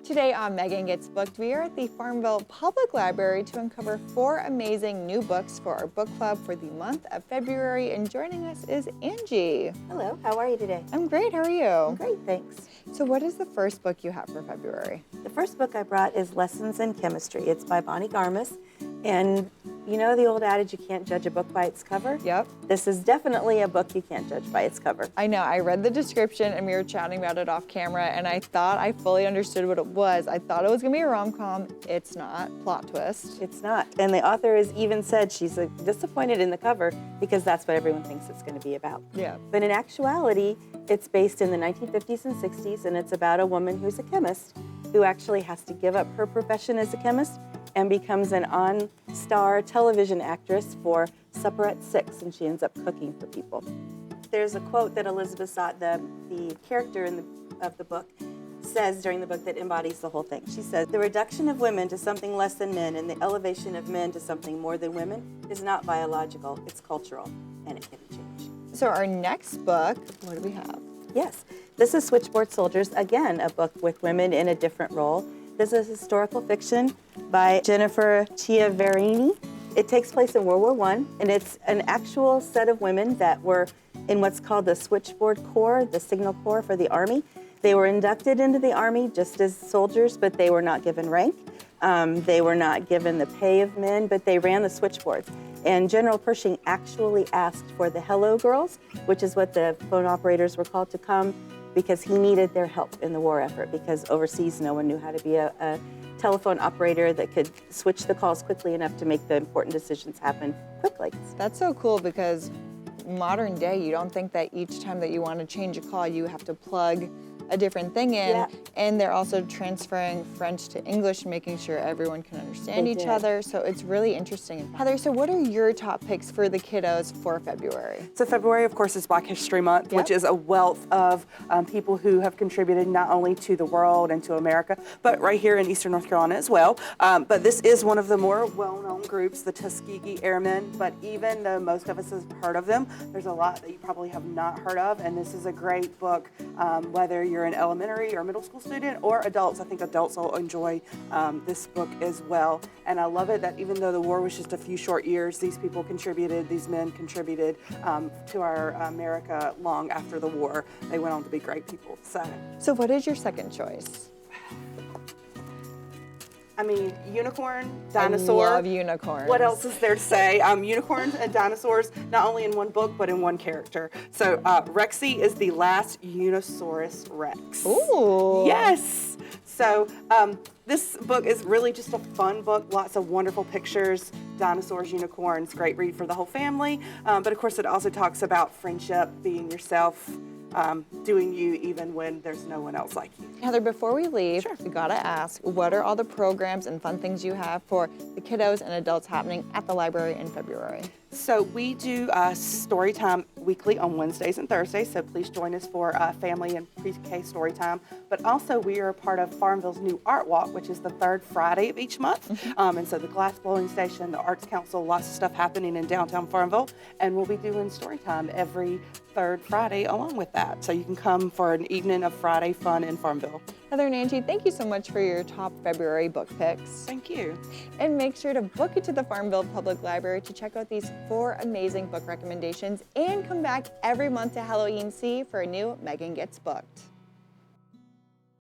Today on Megan Gets Booked, we are at the Farmville Public Library to uncover 4 amazing new books for our book club for the month of February. And joining us is Angie. Hello, how are you today? I'm great, how are you? I'm great, thanks. So what is the first book you have for February? The first book I brought is Lessons in Chemistry. It's by Bonnie Garmis. And you know the old adage, you can't judge a book by its cover? Yep. This is definitely a book you can't judge by its cover. I know, I read the description and we were chatting about it off camera and I thought I fully understood what it was. I thought it was gonna be a rom-com. It's not. Plot twist. It's not. And the author has even said she's disappointed in the cover because that's what everyone thinks it's going to be about. Yeah. But in actuality, it's based in the 1950s and 60s, and it's about a woman who's a chemist who actually has to give up her profession as a chemist and becomes an on-star television actress for Supper at 6, and she ends up cooking for people. There's a quote that Elizabeth Sott, the character of the book, says during the book that embodies the whole thing. She says, "The reduction of women to something less than men and the elevation of men to something more than women is not biological, it's cultural, and it can change." So our next book, what do we have? Yes, this is Switchboard Soldiers, again, a book with women in a different role. This is historical fiction by Jennifer Chiaverini. It takes place in World War I, and it's an actual set of women that were in what's called the Switchboard Corps, the Signal Corps for the Army. They were inducted into the Army just as soldiers, but they were not given rank. They were not given the pay of men, but they ran the switchboards. And General Pershing actually asked for the Hello Girls, which is what the phone operators were called, to come because he needed their help in the war effort, because overseas no one knew how to be a telephone operator that could switch the calls quickly enough to make the important decisions happen quickly. That's so cool because modern day, you don't think that each time that you want to change a call, you have to plug a different thing in. Yeah. And they're also transferring French to English, making sure everyone can understand each other. So it's really interesting. Heather, so what are your top picks for the kiddos for February? So February, of course, is Black History Month, which is a wealth of people who have contributed not only to the world and to America, but right here in Eastern North Carolina as well. But this is one of the more well-known groups, the Tuskegee Airmen, but even though most of us have heard of them, there's a lot that you probably have not heard of, and this is a great book, whether you're an elementary or middle school student or adults. I think adults will enjoy this book as well. And I love it that even though the war was just a few short years, these people contributed, these men contributed to our America long after the war. They went on to be great people. So what is your second choice? I mean, unicorn, dinosaur. I love unicorns. What else is there to say? Unicorns and dinosaurs, not only in one book, but in one character. So Rexy is the last Unisaurus Rex. Ooh. Yes. So this book is really just a fun book, lots of wonderful pictures, dinosaurs, unicorns, great read for the whole family. But of course it also talks about friendship, being yourself, doing you even when there's no one else like you. Heather, before we leave, Sure. we gotta ask, what are all the programs and fun things you have for the kiddos and adults happening at the library in February? So we do story time weekly on Wednesdays and Thursdays, so please join us for family and pre-K story time. But also we are a part of Farmville's new Art Walk, which is the third Friday of each month. And so the glass blowing station, the Arts Council, lots of stuff happening in downtown Farmville. And we'll be doing story time every third Friday along with that. So you can come for an evening of Friday fun in Farmville. Heather and Angie, thank you so much for your top February book picks. Thank you. And make sure to book it to the Farmville Public Library to check out these 4 amazing book recommendations and come back every month to Halloween C for a new Megan Gets Booked.